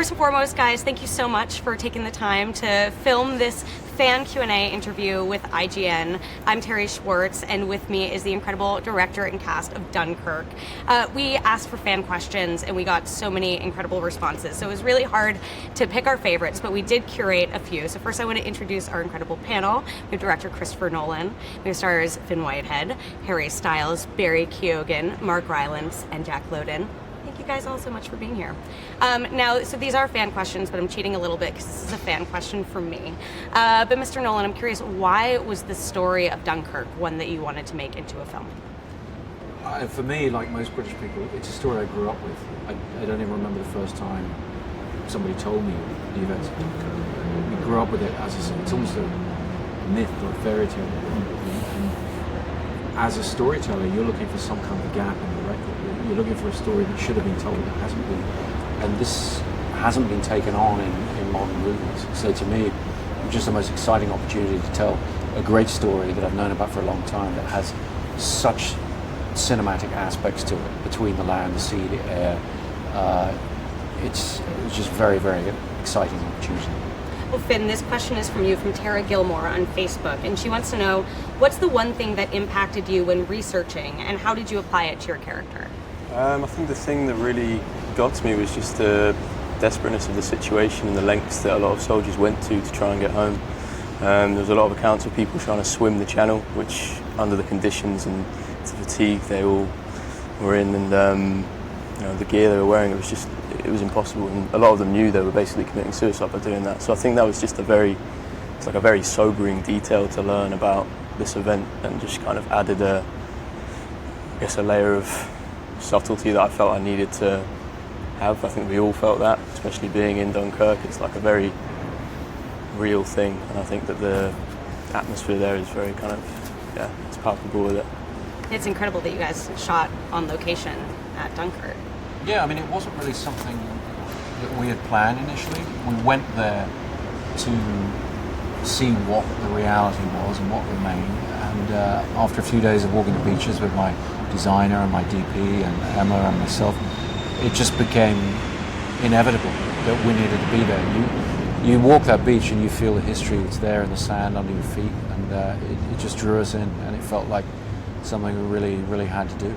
first and foremost, guys, thank you so much for taking the time to film this fan Q&A interview with IGN. I'm Terry Schwartz, and with me is the incredible director and cast of Dunkirk. We asked for fan questions, and we got so many incredible responses, so it was really hard to pick our favorites, but we did curate a few. So first I want to introduce our incredible panel. We have director Christopher Nolan, we have stars Fionn Whitehead, Harry Styles, Barry Keoghan, Mark Rylance, and Jack Lowden. Thank you guys all so much for being here. Now, so these are fan questions, but I'm cheating a little bit because this is a fan question from me. But Mr. Nolan, I'm curious, why was the story of Dunkirk one that you wanted to make into a film? For me, like most British people, it's a story I grew up with. I don't even remember the first time somebody told me the events of Dunkirk. We grew up with it it's almost a myth or a fairy tale. And as a storyteller, you're looking for some kind of gap in the record. You're looking for a story that should have been told that hasn't been, and this hasn't been taken on in modern movies. So to me, it's just the most exciting opportunity to tell a great story that I've known about for a long time that has such cinematic aspects to it, between the land, the sea, the air. It's just very, very exciting opportunity. Well, Finn, this question is from you, from Tara Gilmore on Facebook, and she wants to know, what's the one thing that impacted you when researching, and how did you apply it to your character? I think the thing that really got to me was just the desperateness of the situation and the lengths that a lot of soldiers went to try and get home. There was a lot of accounts of people trying to swim the channel, which under the conditions and the fatigue they all were in, and the gear they were wearing, it was impossible, and a lot of them knew they were basically committing suicide by doing that. So I think that was just a very sobering detail to learn about this event, and just kind of added a layer of subtlety that I felt I needed to have. I think we all felt that, especially being in Dunkirk. It's like a very real thing, and I think that the atmosphere there is very it's palpable with it. It's incredible that you guys shot on location at Dunkirk. Yeah, I mean, it wasn't really something that we had planned initially. We went there to see what the reality was and what remained. And after a few days of walking the beaches with my designer and my DP and Emma and myself, it just became inevitable that we needed to be there. You walk that beach and you feel the history that's there in the sand under your feet, and it just drew us in, and it felt like something we really, really had to do.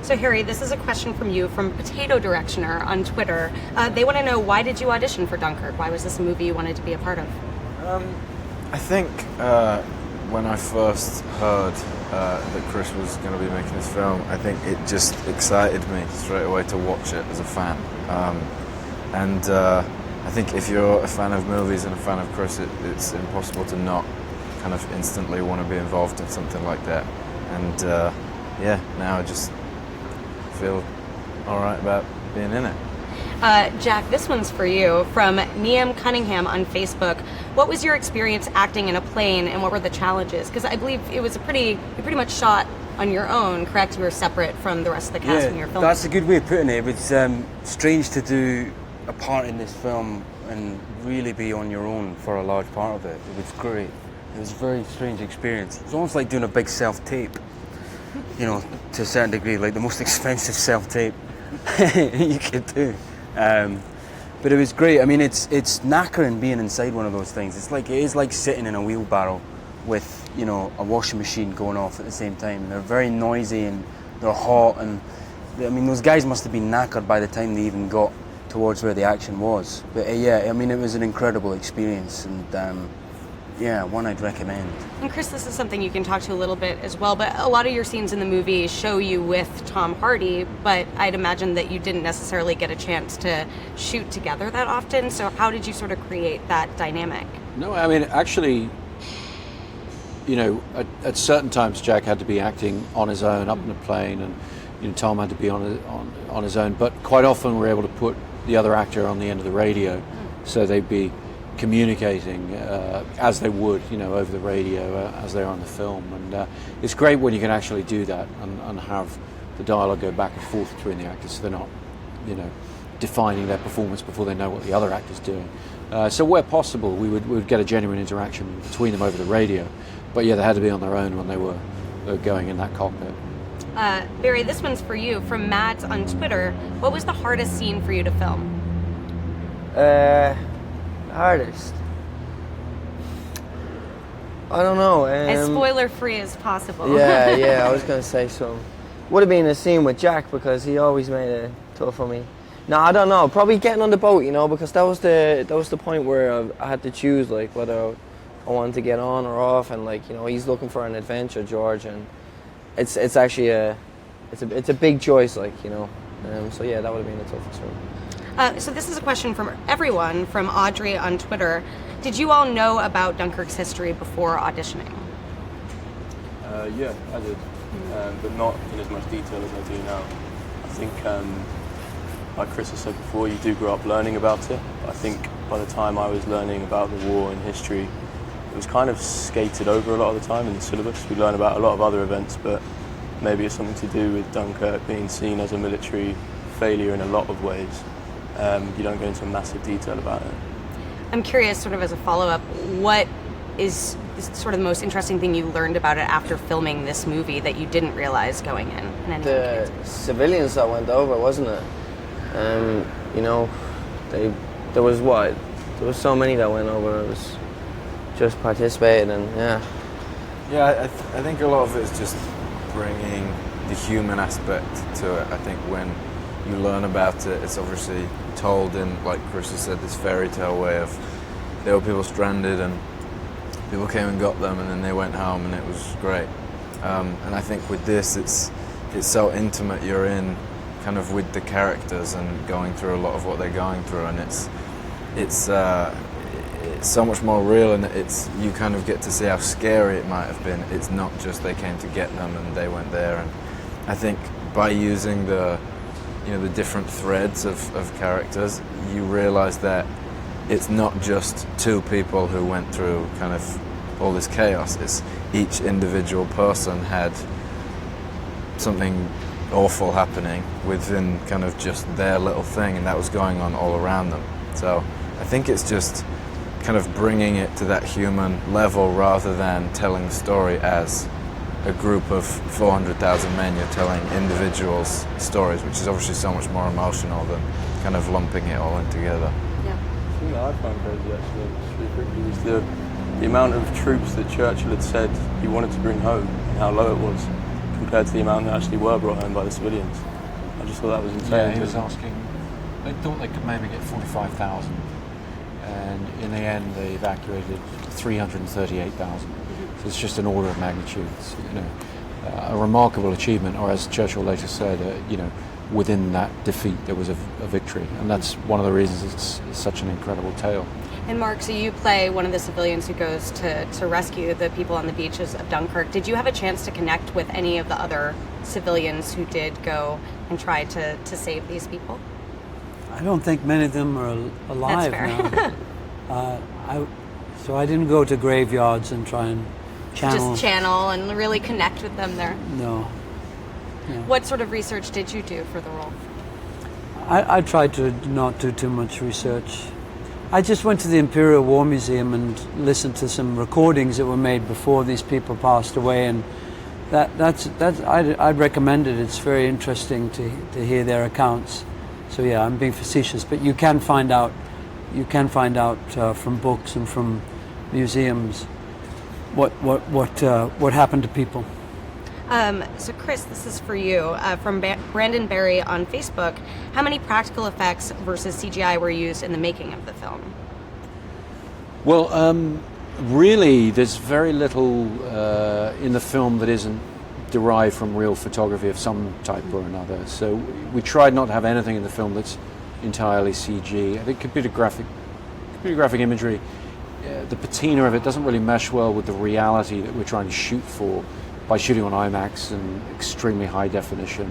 So Harry, this is a question from you, from Potato Directioner on Twitter. They want to know, why did you audition for Dunkirk? Why was this a movie you wanted to be a part of? I think when I first heard that Chris was going to be making this film, I think it just excited me straight away to watch it as a fan. I think if you're a fan of movies and a fan of Chris, it's impossible to not kind of instantly want to be involved in something like that. And now I just feel all right about being in it. Jack, this one's for you, from Niam Cunningham on Facebook. What was your experience acting in a plane, and what were the challenges? Because I believe it was you pretty much shot on your own, correct? You were separate from the rest of the cast when you were filming. That's a good way of putting it. It was strange to do a part in this film and really be on your own for a large part of it. It was great. It was a very strange experience. It was almost like doing a big self-tape, to a certain degree, like the most expensive self-tape you could do. But it was great. I mean, it's knackering being inside one of those things. It is like sitting in a wheelbarrow with, a washing machine going off at the same time. They're very noisy and they're hot, and those guys must have been knackered by the time they even got towards where the action was. But it was an incredible experience, and one I'd recommend. And Chris, this is something you can talk to a little bit as well, but a lot of your scenes in the movie show you with Tom Hardy, but I'd imagine that you didn't necessarily get a chance to shoot together that often, so how did you sort of create that dynamic? No, I mean, actually, at certain times Jack had to be acting on his own up in a plane, and Tom had to be on his own, but quite often we're able to put the other actor on the end of the radio, so they'd be communicating as they would, over the radio as they're on the film, and it's great when you can actually do that and have the dialogue go back and forth between the actors, so they're not, defining their performance before they know what the other actor's doing. So where possible, we would get a genuine interaction between them over the radio, but they had to be on their own when they were going in that cockpit. Barry, this one's for you, from Mads on Twitter. What was the hardest scene for you to film? Hardest. I don't know. As spoiler-free as possible. Yeah, I was going to say so. Would have been a scene with Jack because he always made it tough for me. No, I don't know. Probably getting on the boat, because that was the point where I had to choose like whether I wanted to get on or off, and he's looking for an adventure, George, and it's actually it's a big choice, so yeah, that would have been the toughest one. So this is a question from everyone, from Audrey on Twitter. Did you all know about Dunkirk's history before auditioning? Yeah, I did, but not in as much detail as I do now. I think, like Chris has said before, you do grow up learning about it. I think by the time I was learning about the war and history, it was kind of skated over a lot of the time in the syllabus. We learn about a lot of other events, but maybe it's something to do with Dunkirk being seen as a military failure in a lot of ways. You don't go into massive detail about it. I'm curious, sort of as a follow-up, what is sort of the most interesting thing you learned about it after filming this movie that you didn't realize going in? The civilians that went over, wasn't it? There was so many that went over. It was just participating, and Yeah, I think a lot of it is just bringing the human aspect to it. I think when you learn about it, it's obviously told in, like Chris has said, this fairy tale way of there were people stranded and people came and got them and then they went home and it was great. And I think with this, it's so intimate. You're in kind of with the characters and going through a lot of what they're going through, and it's so much more real, and you kind of get to see how scary it might have been. It's not just they came to get them and they went there. And I think by using the different threads of characters, you realize that it's not just two people who went through kind of all this chaos. It's each individual person had something awful happening within kind of just their little thing, and that was going on all around them. So I think it's just kind of bringing it to that human level rather than telling the story as a group of 400,000 men. You're telling individuals' stories, which is obviously so much more emotional than kind of lumping it all in together. Yeah. The thing that I found crazy actually was the amount of troops that Churchill had said he wanted to bring home and how low it was compared to the amount that actually were brought home by the civilians. I just thought that was insane. Yeah, he was asking, they thought they could maybe get 45,000, and in the end they evacuated 338,000. So it's just an order of magnitude. It's, a remarkable achievement, or as Churchill later said, within that defeat there was a victory, and that's one of the reasons it's such an incredible tale. And Mark, so you play one of the civilians who goes to rescue the people on the beaches of Dunkirk. Did you have a chance to connect with any of the other civilians who did go and try to save these people? I don't think many of them are alive That's now. So I didn't go to graveyards and try and channel and really connect with them there. No. What sort of research did you do for the role? I tried to not do too much research. I just went to the Imperial War Museum and listened to some recordings that were made before these people passed away, and I'd recommend it. It's very interesting to hear their accounts. So yeah, I'm being facetious, but you can find out from books and from museums what happened to people. So Chris, this is for you. From Brandon Barry on Facebook, how many practical effects versus CGI were used in the making of the film? Well, really, there's very little in the film that isn't derived from real photography of some type or another. So we tried not to have anything in the film that's entirely CG. I think computer graphic imagery, the patina of it doesn't really mesh well with the reality that we're trying to shoot for by shooting on IMAX and extremely high definition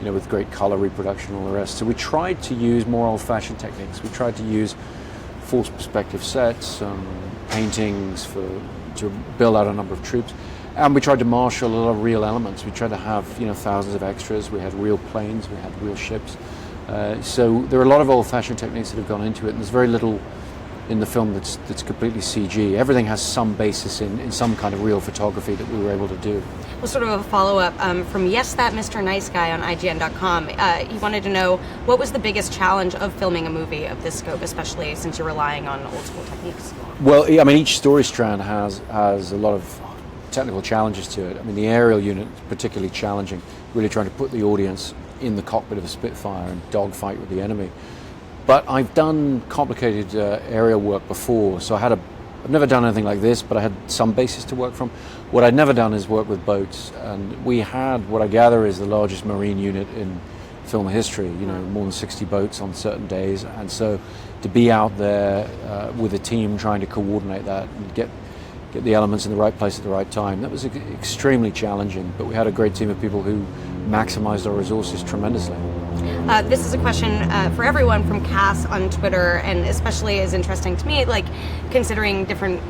and with great color reproduction and all the rest. So we tried to use more old-fashioned techniques. We tried to use false perspective sets, paintings to build out a number of troops, and we tried to marshal a lot of real elements. We tried to have thousands of extras. We had real planes, we had real ships. So there are a lot of old-fashioned techniques that have gone into it, and there's very little in the film that's completely CG. Everything has some basis in some kind of real photography that we were able to do. Well, sort of a follow-up from Yes That Mr. Nice Guy on IGN.com. He wanted to know, what was the biggest challenge of filming a movie of this scope, especially since you're relying on old school techniques? Well, I mean, each story strand has a lot of technical challenges to it. I mean, the aerial unit is particularly challenging, really trying to put the audience in the cockpit of a Spitfire and dogfight with the enemy. But I've done complicated aerial work before, so I've never done anything like this, but I had some basis to work from. What I'd never done is work with boats, and we had what I gather is the largest marine unit in film history, more than 60 boats on certain days, and so to be out there with a team trying to coordinate that and get the elements in the right place at the right time, that was extremely challenging, but we had a great team of people who maximized our resources tremendously. This is a question for everyone from Cass on Twitter, and especially is interesting to me, like considering different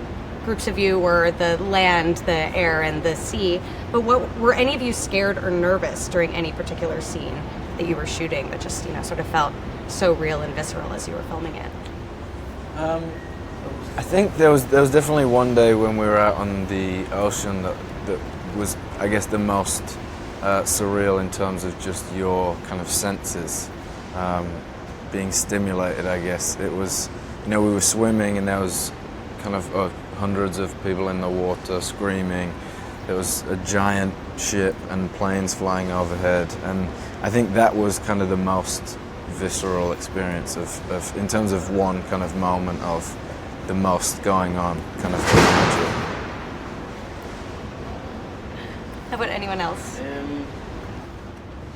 groups of you were the land, the air, and the sea. But were any of you scared or nervous during any particular scene that you were shooting that just sort of felt so real and visceral as you were filming it? I think there was definitely one day when we were out on the ocean that was, I guess, the most surreal in terms of just your kind of senses being stimulated, I guess. It was, we were swimming and there was kind of hundreds of people in the water screaming. There was a giant ship and planes flying overhead, and I think that was kind of the most visceral experience of in terms of one kind of moment of the most going on kind of imagery. How about anyone else?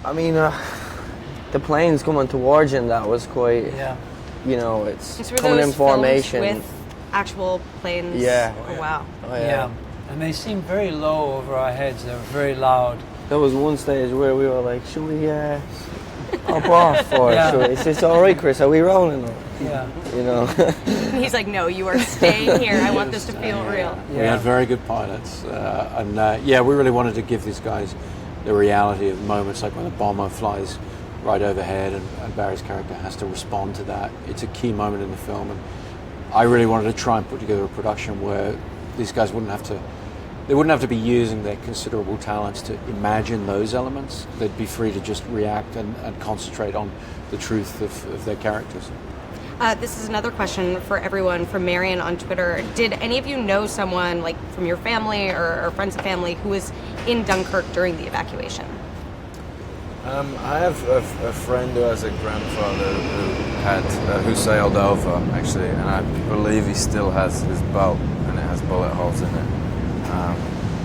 I mean, the planes coming towards you, and that was quite, it's were coming those in formation. filmed with actual planes? Yeah. Oh, wow. Oh, yeah. And they seemed very low over our heads. They were very loud. There was one stage where we were like, should we hop off? Or it's all right, Chris, are we rolling? Yeah. He's like, no, you are staying here. I want this to feel real. We had very good pilots, we really wanted to give these guys the reality of moments, like when a bomber flies right overhead and Barry's character has to respond to that. It's a key moment in the film, and I really wanted to try and put together a production where these guys wouldn't have to be using their considerable talents to imagine those elements. They'd be free to just react and concentrate on the truth of their characters. This is another question for everyone from Marion on Twitter. Did any of you know someone, like from your family or friends of family, who was in Dunkirk during the evacuation? I have a friend who has a grandfather who sailed over, actually, and I believe he still has his boat, and it has bullet holes in it.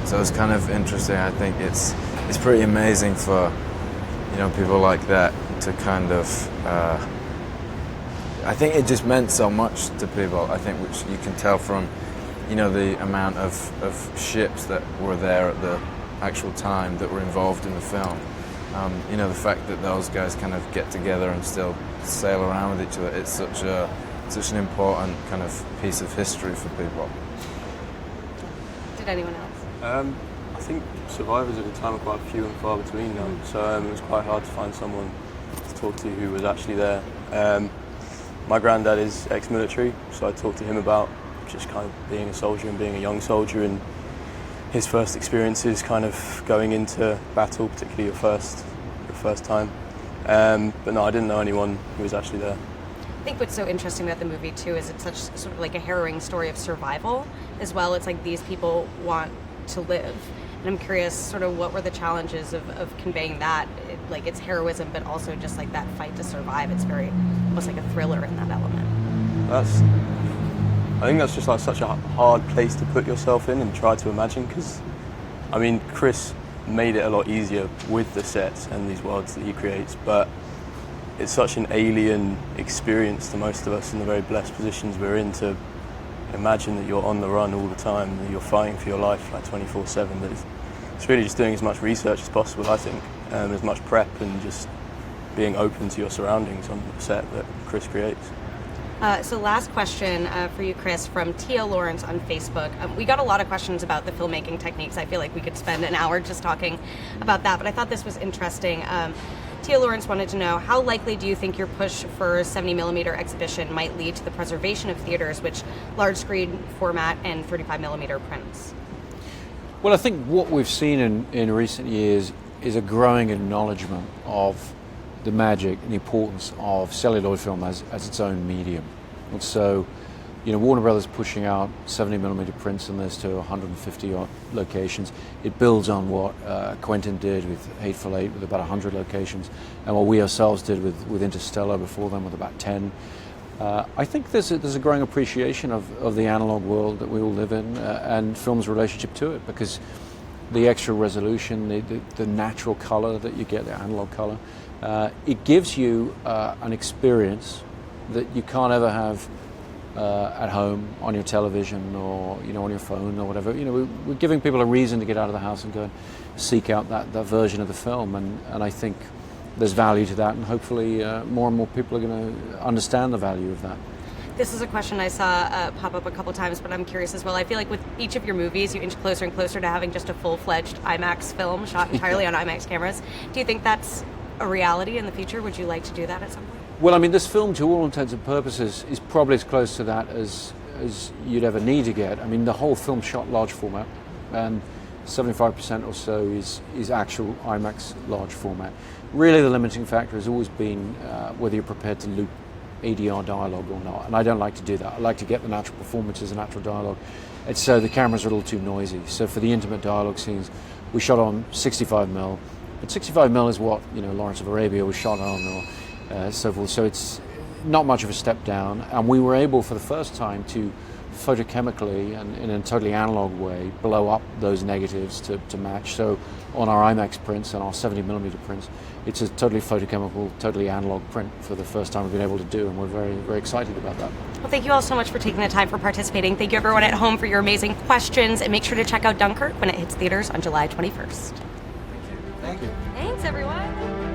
So it's kind of interesting. I think it's pretty amazing for people like that to kind of. I think it just meant so much to people. I think, which you can tell from the amount of ships that were there at the actual time that were involved in the film. The fact that those guys kind of get together and still sail around with each other, it's such an important kind of piece of history for people. Did anyone else? I think survivors at the time are quite few and far between now, so it was quite hard to find someone to talk to who was actually there. My granddad is ex-military, so I talked to him about just kind of being a soldier and being a young soldier and his first experiences kind of going into battle, particularly your first time. But no, I didn't know anyone who was actually there. I think what's so interesting about the movie too is it's such sort of like a harrowing story of survival as well. It's like these people want to live. And I'm curious sort of what were the challenges of conveying that, like it's heroism, but also just like that fight to survive. It's very almost like a thriller in that element. I think that's just like such a hard place to put yourself in and try to imagine, because I mean, Chris made it a lot easier with the sets and these worlds that he creates, but it's such an alien experience to most of us in the very blessed positions we're in to imagine that you're on the run all the time, that you're fighting for your life like 24/7. That it's really just doing as much research as possible, I think, as much prep and just being open to your surroundings on the set that Chris creates. So last question for you, Chris, from Tia Lawrence on Facebook. We got a lot of questions about the filmmaking techniques. I feel like we could spend an hour just talking about that, but I thought this was interesting. Tia Lawrence wanted to know, how likely do you think your push for 70mm exhibition might lead to the preservation of theaters, which large screen format and 35mm prints? Well, I think what we've seen in recent years is a growing acknowledgement of the magic and the importance of celluloid film as its own medium. And so, Warner Brothers pushing out 70mm prints in this to 150 odd locations. It builds on what Quentin did with Hateful Eight with about 100 locations, and what we ourselves did with Interstellar before them with about 10. I think there's a growing appreciation of the analog world that we all live in, and film's relationship to it, because the extra resolution, the natural color that you get, the analog color, it gives you an experience that you can't ever have at home, on your television, or on your phone or whatever. We're giving people a reason to get out of the house and go and seek out that version of the film, and I think there's value to that, and hopefully more and more people are going to understand the value of that. This is a question I saw pop up a couple times, but I'm curious as well. I feel like with each of your movies, you inch closer and closer to having just a full-fledged IMAX film shot entirely on IMAX cameras. Do you think that's a reality in the future? Would you like to do that at some point? Well, I mean, this film, to all intents and purposes, is probably as close to that as you'd ever need to get. I mean, the whole film shot large format, and 75% or so is actual IMAX large format. Really, the limiting factor has always been whether you're prepared to loop ADR dialogue or not, and I don't like to do that. I like to get the natural performances and natural dialogue, and so the cameras are a little too noisy. So for the intimate dialogue scenes, we shot on 65mm, but 65mm is what Lawrence of Arabia was shot on, or so forth. So it's not much of a step down, and we were able for the first time to photochemically and in a totally analog way blow up those negatives to match. So on our IMAX prints and our 70mm prints, it's a totally photochemical, totally analog print for the first time we've been able to do, and we're very, very excited about that. Well, thank you all so much for taking the time for participating. Thank you everyone at home for your amazing questions, and make sure to check out Dunkirk when it hits theaters on July 21st. Thank you. Thanks everyone.